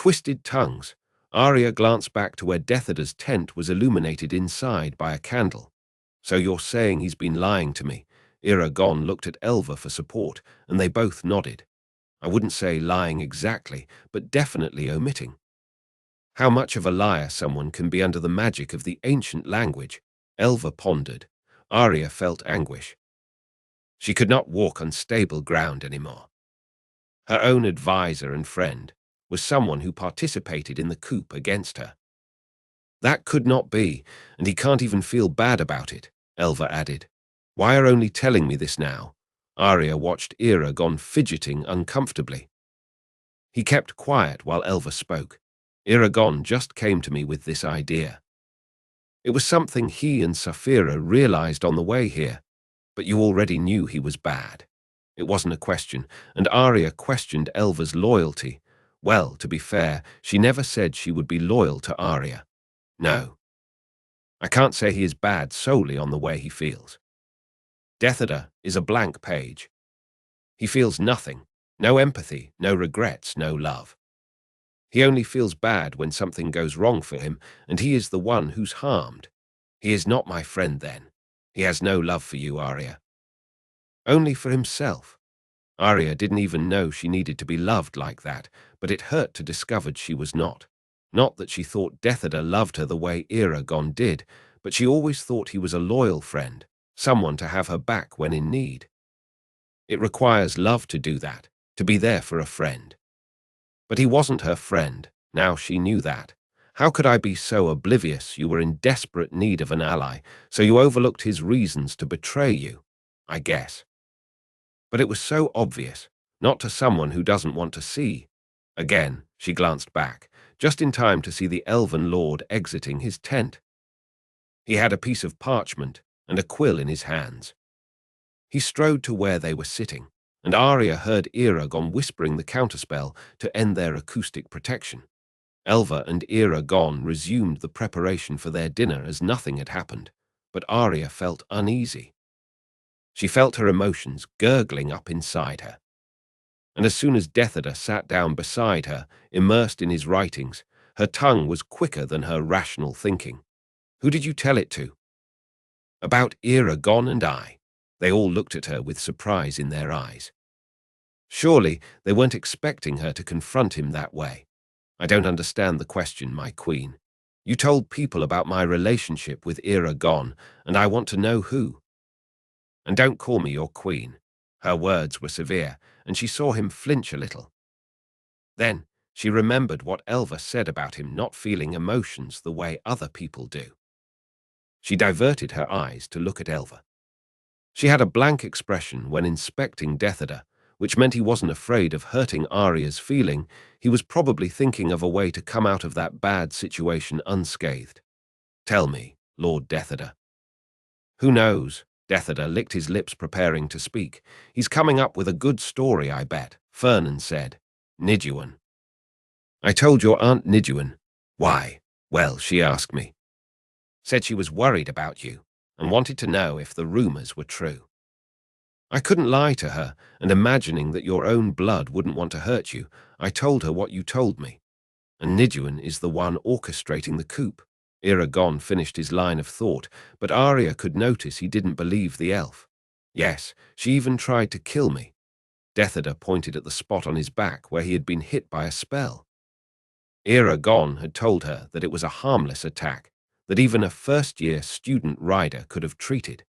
Twisted tongues. Arya glanced back to where Detheda's tent was illuminated inside by a candle. So you're saying he's been lying to me? Eragon looked at Elva for support, and they both nodded. I wouldn't say lying exactly, but definitely omitting. How much of a liar someone can be under the magic of the ancient language? Elva pondered. Arya felt anguish. She could not walk on stable ground anymore. Her own advisor and friend was someone who participated in the coup against her. That could not be, and he can't even feel bad about it, Elva added. Why are only telling me this now? Arya watched Eragon fidgeting uncomfortably. He kept quiet while Elva spoke. Eragon just came to me with this idea. It was something he and Saphira realized on the way here, but you already knew he was bad. It wasn't a question, and Arya questioned Elva's loyalty. Well, to be fair, she never said she would be loyal to Arya. No. I can't say he is bad solely on the way he feels. Detheda is a blank page. He feels nothing, no empathy, no regrets, no love. He only feels bad when something goes wrong for him, and he is the one who's harmed. He is not my friend then. He has no love for you, Arya. Only for himself. Arya didn't even know she needed to be loved like that, but it hurt to discover she was not. Not that she thought Detheda loved her the way Eragon did, but she always thought he was a loyal friend, someone to have her back when in need. It requires love to do that, to be there for a friend. But he wasn't her friend, now she knew that. How could I be so oblivious you were in desperate need of an ally, so you overlooked his reasons to betray you? I guess. But it was so obvious, not to someone who doesn't want to see. Again, she glanced back, just in time to see the elven lord exiting his tent. He had a piece of parchment and a quill in his hands. He strode to where they were sitting, and Arya heard Eragon whispering the counterspell to end their acoustic protection. Elva and Eragon resumed the preparation for their dinner as nothing had happened, but Arya felt uneasy. She felt her emotions gurgling up inside her. And as soon as Detheda sat down beside her, immersed in his writings, her tongue was quicker than her rational thinking. Who did you tell it to? About Eragon and I. They all looked at her with surprise in their eyes. Surely they weren't expecting her to confront him that way. I don't understand the question, my queen. You told people about my relationship with Eragon, and I want to know who. And don't call me your queen. Her words were severe, and she saw him flinch a little. Then she remembered what Elva said about him not feeling emotions the way other people do. She diverted her eyes to look at Elva. She had a blank expression when inspecting Detheda, which meant he wasn't afraid of hurting Arya's feeling. He was probably thinking of a way to come out of that bad situation unscathed. Tell me, Lord Detheda. Who knows? Detheda licked his lips preparing to speak. He's coming up with a good story, I bet, Fernan said. Niduan. I told your Aunt Niduan. Why? Well, she asked me. Said she was worried about you and wanted to know if the rumors were true. I couldn't lie to her, and imagining that your own blood wouldn't want to hurt you, I told her what you told me. And Niduan is the one orchestrating the coup. Eragon finished his line of thought, but Arya could notice he didn't believe the elf. Yes, she even tried to kill me. Detheda pointed at the spot on his back where he had been hit by a spell. Eragon had told her that it was a harmless attack, that even a first-year student rider could have treated.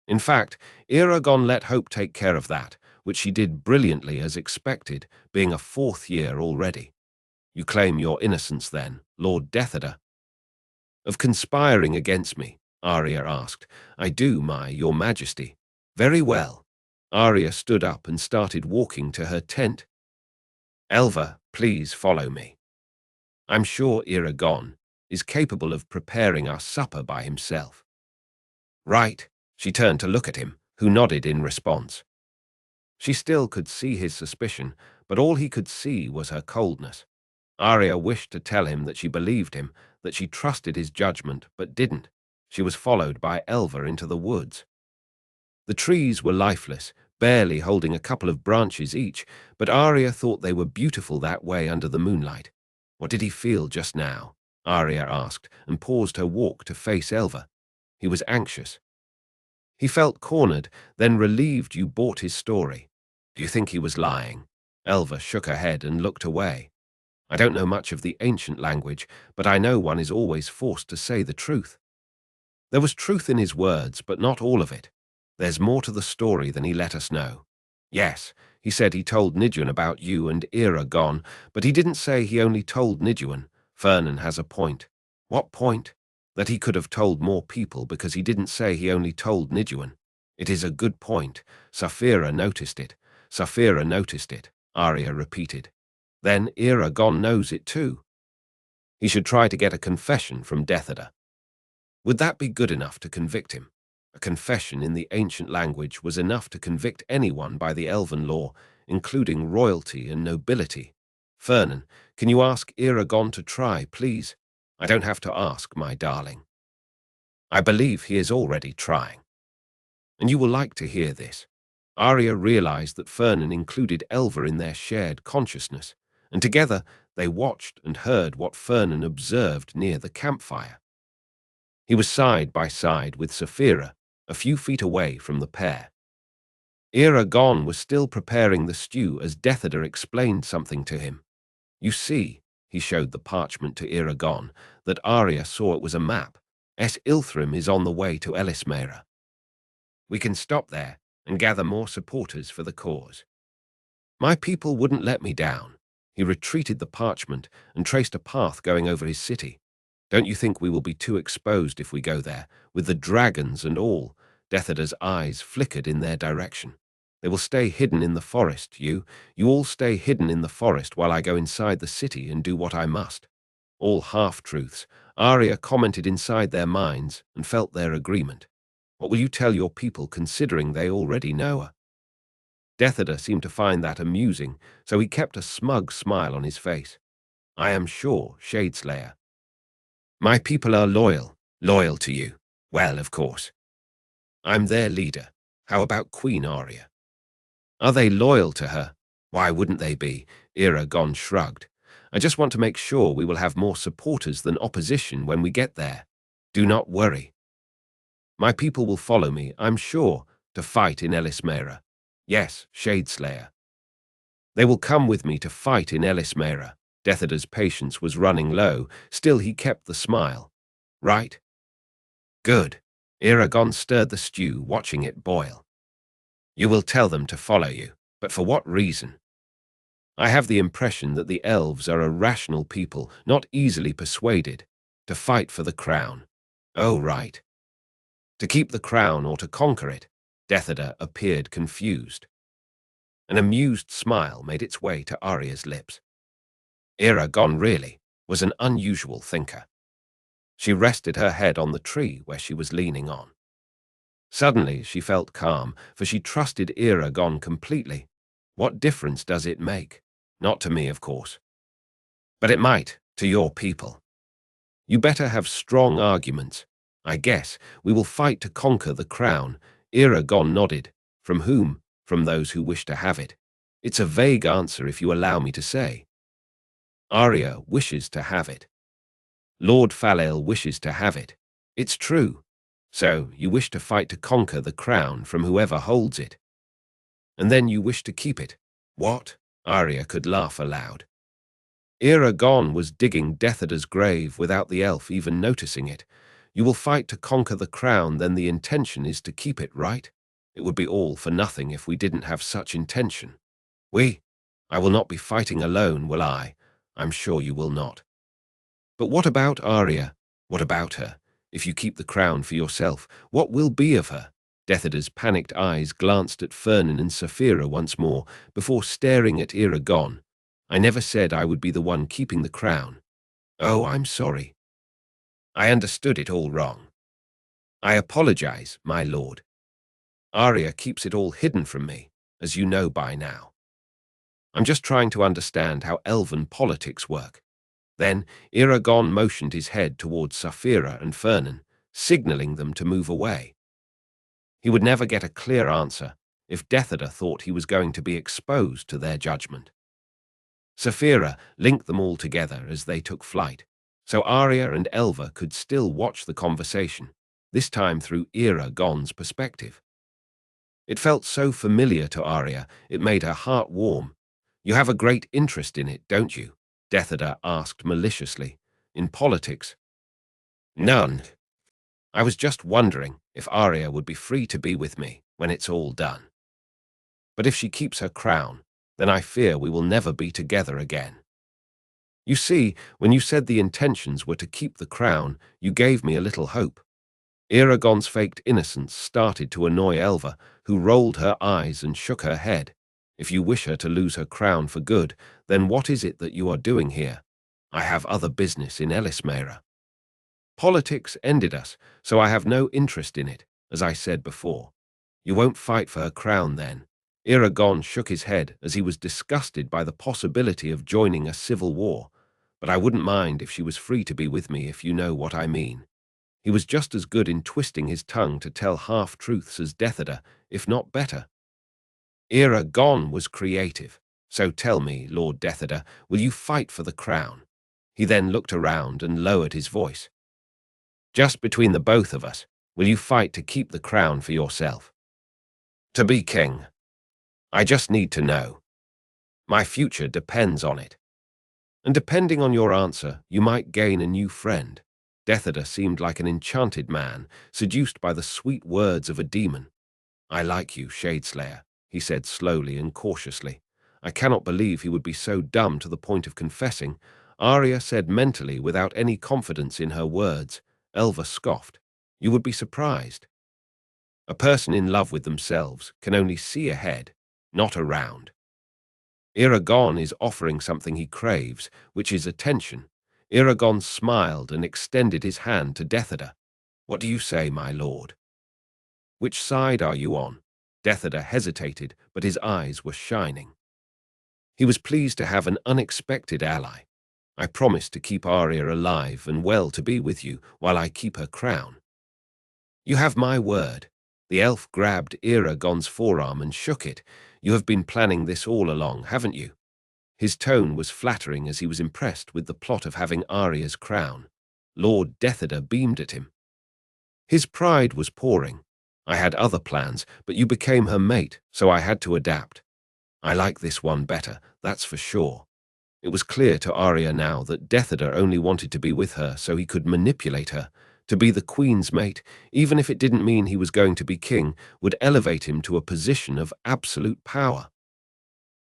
In fact, Eragon let Hope take care of that, which she did brilliantly as expected, being a fourth year already. You claim your innocence then, Lord Detheda? Of conspiring against me, Arya asked. I do, your majesty. Very well. Arya stood up and started walking to her tent. Elva, please follow me. I'm sure Eragon is capable of preparing our supper by himself. Right, she turned to look at him, who nodded in response. She still could see his suspicion, but all he could see was her coldness. Arya wished to tell him that she believed him, that she trusted his judgment, but didn't. She was followed by Elva into the woods. The trees were lifeless, barely holding a couple of branches each, but Arya thought they were beautiful that way under the moonlight. What did he feel just now? Arya asked, and paused her walk to face Elva. He was anxious. He felt cornered, then relieved you bought his story. Do you think he was lying? Elva shook her head and looked away. I don't know much of the ancient language, but I know one is always forced to say the truth. There was truth in his words, but not all of it. There's more to the story than he let us know. Yes, he said he told Niduan about you and Eragon, but he didn't say he only told Niduan. Fernan has a point. What point? That he could have told more people because he didn't say he only told Niduan. It is a good point. Saphira noticed it. Saphira noticed it, Arya repeated. Then Eragon knows it too. He should try to get a confession from Dethada. Would that be good enough to convict him? A confession in the ancient language was enough to convict anyone by the elven law, including royalty and nobility. Fernan, can you ask Eragon to try, please? I don't have to ask, my darling. I believe he is already trying. And you will like to hear this. Arya realized that Fernan included Elva in their shared consciousness, and together they watched and heard what Fernan observed near the campfire. He was side by side with Saphira, a few feet away from the pair. Eragon was still preparing the stew as Dethada explained something to him. You see, he showed the parchment to Eragon, that Arya saw it was a map. Ilthrim is on the way to Elismera. We can stop there and gather more supporters for the cause. My people wouldn't let me down. He retreated the parchment and traced a path going over his city. Don't you think we will be too exposed if we go there, with the dragons and all? Dethada's eyes flickered in their direction. They will stay hidden in the forest, you all stay hidden in the forest while I go inside the city and do what I must. All half-truths. Arya commented inside their minds and felt their agreement. What will you tell your people considering they already know her? Dethada seemed to find that amusing, so he kept a smug smile on his face. I am sure, Shadeslayer. My people are loyal to you. Well, of course. I'm their leader. How about Queen Arya? Are they loyal to her? Why wouldn't they be? Eragon shrugged. I just want to make sure we will have more supporters than opposition when we get there. Do not worry. My people will follow me, I'm sure, to fight in Elismera. Yes, Shadeslayer. They will come with me to fight in Elismera. Dethada's patience was running low, still he kept the smile. Right? Good. Eragon stirred the stew, watching it boil. You will tell them to follow you, but for what reason? I have the impression that the elves are a rational people, not easily persuaded, to fight for the crown. Oh, right. To keep the crown or to conquer it? Dethada appeared confused. An amused smile made its way to Arya's lips. Eragon really was an unusual thinker. She rested her head on the tree where she was leaning on. Suddenly she felt calm, for she trusted Eragon completely. What difference does it make? Not to me, of course. But it might, to your people. You better have strong arguments. I guess we will fight to conquer the crown. Eragon nodded. From whom? From those who wish to have it. It's a vague answer if you allow me to say. Arya wishes to have it. Lord Falael wishes to have it. It's true. So you wish to fight to conquer the crown from whoever holds it. And then you wish to keep it. What? Arya could laugh aloud. Eragon was digging Dethada's grave without the elf even noticing it. You will fight to conquer the crown, then the intention is to keep it, right? It would be all for nothing if we didn't have such intention. I will not be fighting alone, will I? I'm sure you will not. But what about Arya? What about her? If you keep the crown for yourself, what will be of her? Dethada's panicked eyes glanced at Fernan and Saphira once more, before staring at Eragon. I never said I would be the one keeping the crown. Oh, I'm sorry. I understood it all wrong. I apologize, my lord. Arya keeps it all hidden from me, as you know by now. I'm just trying to understand how elven politics work. Then Eragon motioned his head towards Saphira and Fernan, signaling them to move away. He would never get a clear answer. if Deathada thought he was going to be exposed to their judgment. Saphira linked them all together as they took flight, so Arya and Elva could still watch the conversation, this time through Eragon's perspective. It felt so familiar to Arya, it made her heart warm. "You have a great interest in it, don't you?" Deathada asked maliciously. "In politics?" "None. I was just wondering if Arya would be free to be with me when it's all done. But if she keeps her crown, then I fear we will never be together again. You see, when you said the intentions were to keep the crown, you gave me a little hope." Eragon's faked innocence started to annoy Elva, who rolled her eyes and shook her head. "If you wish her to lose her crown for good, then what is it that you are doing here? I have other business in Elismera. Politics ended us, so I have no interest in it, as I said before. You won't fight for her crown, then?" Eragon shook his head as he was disgusted by the possibility of joining a civil war. "But I wouldn't mind if she was free to be with me, if you know what I mean." He was just as good in twisting his tongue to tell half-truths as Deathada, if not better. Eragon was creative. "So tell me, Lord Deathada, will you fight for the crown?" He then looked around and lowered his voice. "Just between the both of us, will you fight to keep the crown for yourself? To be king? I just need to know. My future depends on it. And depending on your answer, you might gain a new friend." Deathada seemed like an enchanted man, seduced by the sweet words of a demon. "I like you, Shadeslayer," he said slowly and cautiously. "I cannot believe he would be so dumb to the point of confessing," Arya said mentally without any confidence in her words. Elva scoffed. "You would be surprised. A person in love with themselves can only see ahead, not around. Eragon is offering something he craves, which is attention." Eragon smiled and extended his hand to Deathada. "What do you say, my lord?" "Which side are you on?" Deathada hesitated, but his eyes were shining. He was pleased to have an unexpected ally. "I promise to keep Arya alive and well to be with you while I keep her crown." "You have my word." The elf grabbed Eragon's forearm and shook it. "You have been planning this all along, haven't you?" His tone was flattering as he was impressed with the plot of having Arya's crown. Lord Deathada beamed at him. His pride was pouring. "I had other plans, but you became her mate, so I had to adapt. I like this one better, that's for sure." It was clear to Arya now that Deathada only wanted to be with her so he could manipulate her. To be the queen's mate, even if it didn't mean he was going to be king, would elevate him to a position of absolute power.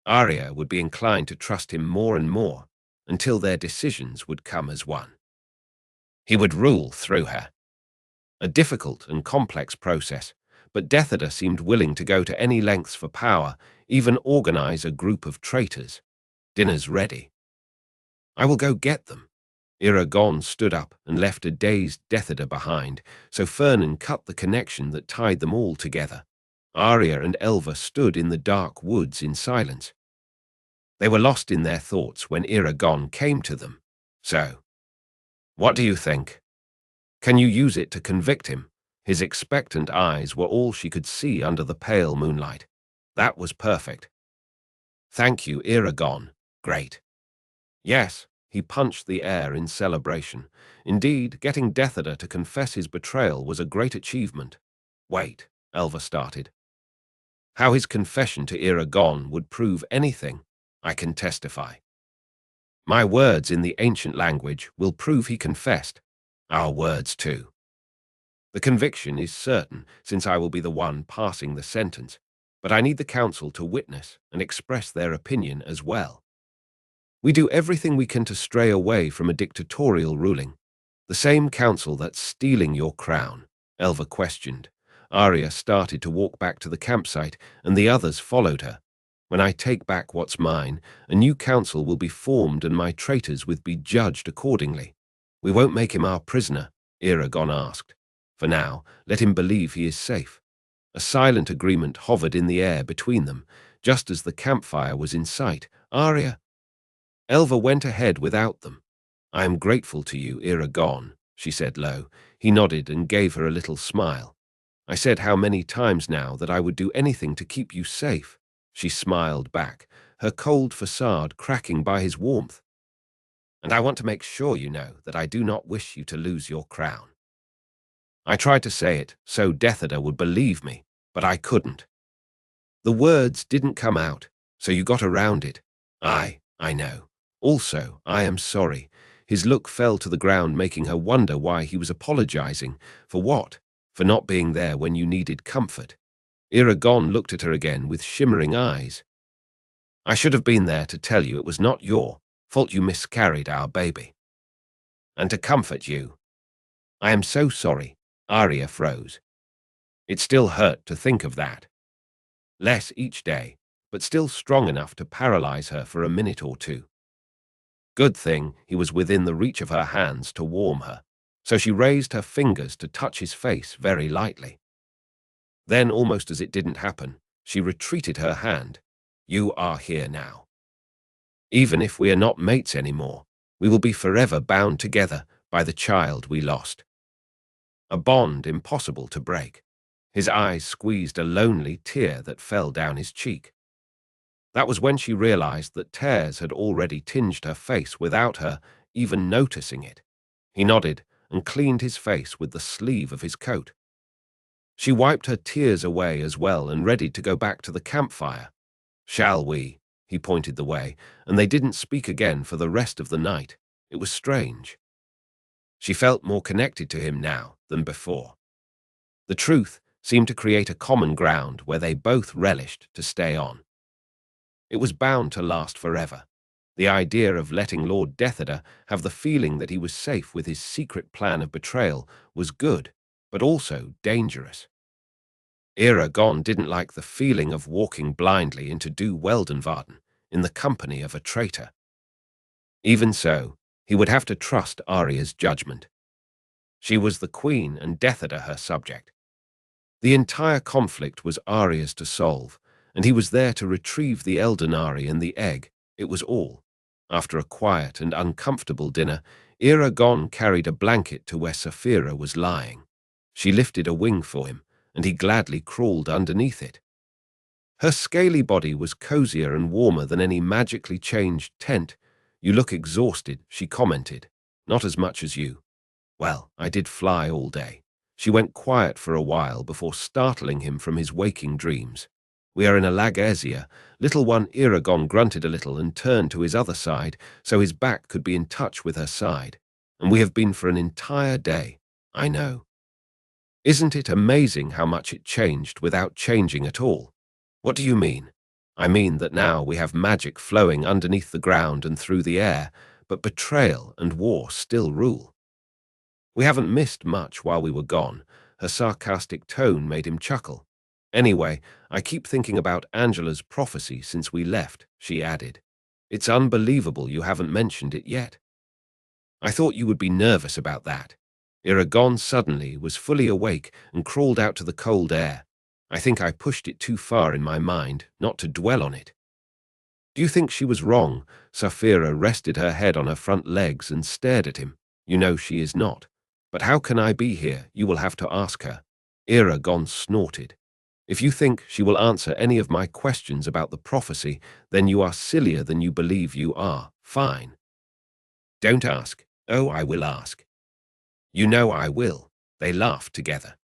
Arya would be inclined to trust him more and more, until their decisions would come as one. He would rule through her. A difficult and complex process, but Deathada seemed willing to go to any lengths for power, even organize a group of traitors. "Dinner's ready. I will go get them." Eragon stood up and left a dazed Deathada behind, so Fernan cut the connection that tied them all together. Arya and Elva stood in the dark woods in silence. They were lost in their thoughts when Eragon came to them. "So, what do you think? Can you use it to convict him?" His expectant eyes were all she could see under the pale moonlight. "That was perfect." "Thank you, Eragon. Great." "Yes." He punched the air in celebration. Indeed, getting Deathada to confess his betrayal was a great achievement. "Wait," Elva started. "How his confession to Eragon would prove anything, I can testify. My words in the ancient language will prove he confessed. Our words, too. The conviction is certain, since I will be the one passing the sentence, but I need the council to witness and express their opinion as well. We do everything we can to stray away from a dictatorial ruling. The same council that's stealing your crown," Elva questioned. Arya started to walk back to the campsite, and the others followed her. "When I take back what's mine, a new council will be formed and my traitors will be judged accordingly." "We won't make him our prisoner?" Eragon asked. "For now, let him believe he is safe." A silent agreement hovered in the air between them. Just as the campfire was in sight, Elva went ahead without them. "I am grateful to you, Eragon," she said low. He nodded and gave her a little smile. I said how many times now that I would do anything to keep you safe. She smiled back, her cold facade cracking by his warmth. And I want to make sure you know that I do not wish you to lose your crown. I tried to say it so Deathada would believe me, but I couldn't. The words didn't come out, so you got around it. I know. Also, I am sorry. His look fell to the ground, making her wonder why he was apologizing. For what? For not being there when you needed comfort. Eragon looked at her again with shimmering eyes. I should have been there to tell you it was not your fault you miscarried our baby. And to comfort you. I am so sorry. Arya froze. It still hurt to think of that. Less each day, but still strong enough to paralyze her for a minute or two. Good thing he was within the reach of her hands to warm her, so she raised her fingers to touch his face very lightly. Then, almost as it didn't happen, she retreated her hand. You are here now. Even if we are not mates anymore, we will be forever bound together by the child we lost. A bond impossible to break. His eyes squeezed a lonely tear that fell down his cheek. That was when she realized that tears had already tinged her face without her even noticing it. He nodded and cleaned his face with the sleeve of his coat. She wiped her tears away as well and readied to go back to the campfire. Shall we? He pointed the way, and they didn't speak again for the rest of the night. It was strange. She felt more connected to him now than before. The truth seemed to create a common ground where they both relished to stay on. It was bound to last forever. The idea of letting Lord Deathada have the feeling that he was safe with his secret plan of betrayal was good, but also dangerous. Eragon didn't like the feeling of walking blindly into Du Weldenvarden in the company of a traitor. Even so, he would have to trust Arya's judgment. She was the queen and Deathada her subject. The entire conflict was Arya's to solve, and he was there to retrieve the Eldenari and the egg. It was all. After a quiet and uncomfortable dinner, Eragon carried a blanket to where Saphira was lying. She lifted a wing for him, and he gladly crawled underneath it. Her scaly body was cozier and warmer than any magically changed tent. You look exhausted, she commented. Not as much as you. Well, I did fly all day. She went quiet for a while before startling him from his waking dreams. We are in a Lagasia. Little one Eragon grunted a little and turned to his other side so his back could be in touch with her side. And we have been for an entire day. I know. Isn't it amazing how much it changed without changing at all? What do you mean? I mean that now we have magic flowing underneath the ground and through the air, but betrayal and war still rule. We haven't missed much while we were gone. Her sarcastic tone made him chuckle. Anyway, I keep thinking about Angela's prophecy since we left, she added. It's unbelievable you haven't mentioned it yet. I thought you would be nervous about that. Eragon suddenly was fully awake and crawled out to the cold air. I think I pushed it too far in my mind not to dwell on it. Do you think she was wrong? Saphira rested her head on her front legs and stared at him. You know she is not. But how can I be here? You will have to ask her. Eragon snorted. If you think she will answer any of my questions about the prophecy, then you are sillier than you believe you are. Fine. Don't ask. Oh, I will ask. You know I will. They laughed together.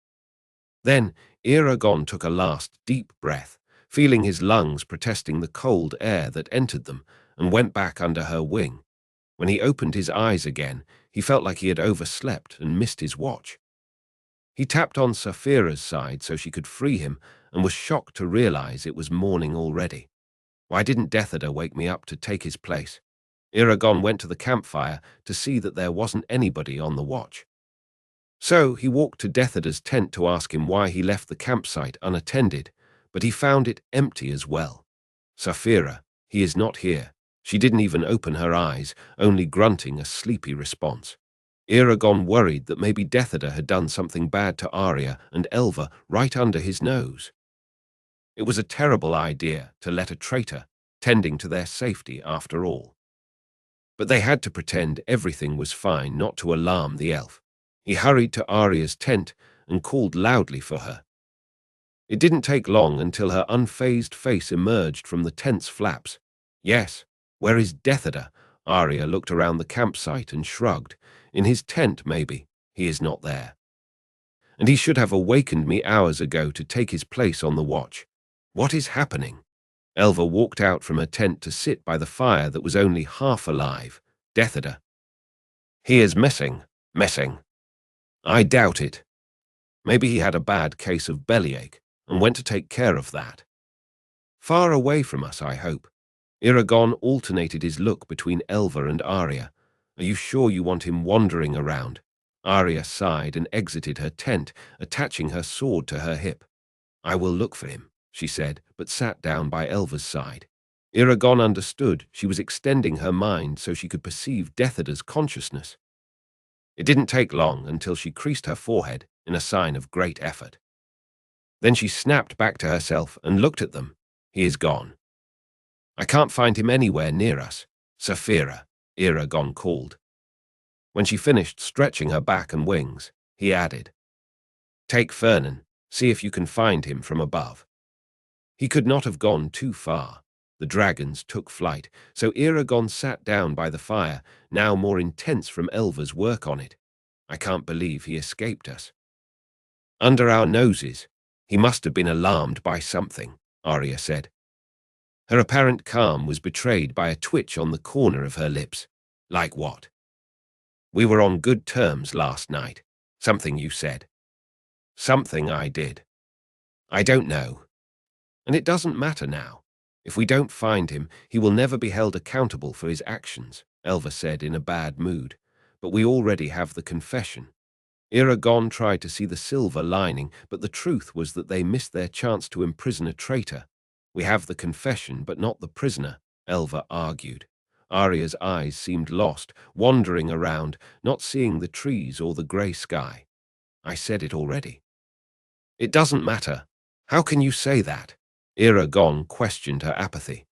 Then Eragon took a last deep breath, feeling his lungs protesting the cold air that entered them, and went back under her wing. When he opened his eyes again, he felt like he had overslept and missed his watch. He tapped on Saphira's side so she could free him and was shocked to realize it was morning already. Why didn't Deathada wake me up to take his place? Eragon went to the campfire to see that there wasn't anybody on the watch. So he walked to Deathada's tent to ask him why he left the campsite unattended, but he found it empty as well. Saphira, he is not here. She didn't even open her eyes, only grunting a sleepy response. Eragon worried that maybe Deathada had done something bad to Arya and Elva right under his nose. It was a terrible idea to let a traitor tending to their safety after all. But they had to pretend everything was fine not to alarm the elf. He hurried to Arya's tent and called loudly for her. It didn't take long until her unfazed face emerged from the tent's flaps. Yes, where is Deathada? Arya looked around the campsite and shrugged. In his tent, maybe. He is not there. And he should have awakened me hours ago to take his place on the watch. What is happening? Elva walked out from her tent to sit by the fire that was only half alive. Deathada. He is missing. Missing. I doubt it. Maybe he had a bad case of bellyache and went to take care of that. Far away from us, I hope. Eragon alternated his look between Elva and Arya. Are you sure you want him wandering around? Arya sighed and exited her tent, attaching her sword to her hip. I will look for him, she said, but sat down by Elva's side. Eragon understood she was extending her mind so she could perceive Deathada's consciousness. It didn't take long until she creased her forehead in a sign of great effort. Then she snapped back to herself and looked at them. He is gone. I can't find him anywhere near us. Saphira, Eragon called. When she finished stretching her back and wings, he added, Take Fernan, see if you can find him from above. He could not have gone too far. The dragons took flight, so Eragon sat down by the fire, now more intense from Elva's work on it. I can't believe he escaped us. Under our noses, he must have been alarmed by something, Arya said. Her apparent calm was betrayed by a twitch on the corner of her lips. Like what? We were on good terms last night. Something you said. Something I did. I don't know. And it doesn't matter now. If we don't find him, he will never be held accountable for his actions, Elva said in a bad mood. But we already have the confession. Eragon tried to see the silver lining, but the truth was that they missed their chance to imprison a traitor. We have the confession, but not the prisoner, Elva argued. Arya's eyes seemed lost, wandering around, not seeing the trees or the grey sky. I said it already. It doesn't matter. How can you say that? Eragon questioned her apathy.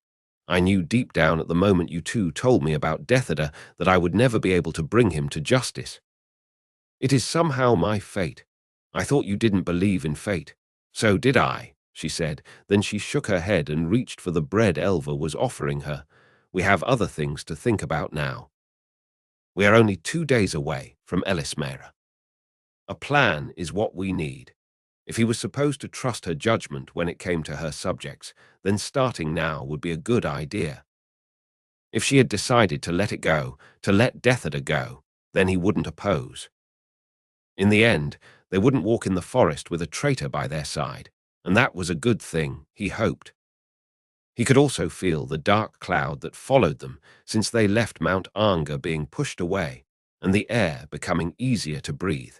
I knew deep down at the moment you two told me about Deathada that I would never be able to bring him to justice. It is somehow my fate. I thought you didn't believe in fate. So did I, she said. Then she shook her head and reached for the bread Elva was offering her. We have other things to think about now. We are only 2 days away from Elismera. A plan is what we need. If he was supposed to trust her judgment when it came to her subjects, then starting now would be a good idea. If she had decided to let it go, to let Deathada go, then he wouldn't oppose. In the end, they wouldn't walk in the forest with a traitor by their side, and that was a good thing, he hoped. He could also feel the dark cloud that followed them since they left Mount Anga being pushed away, and the air becoming easier to breathe.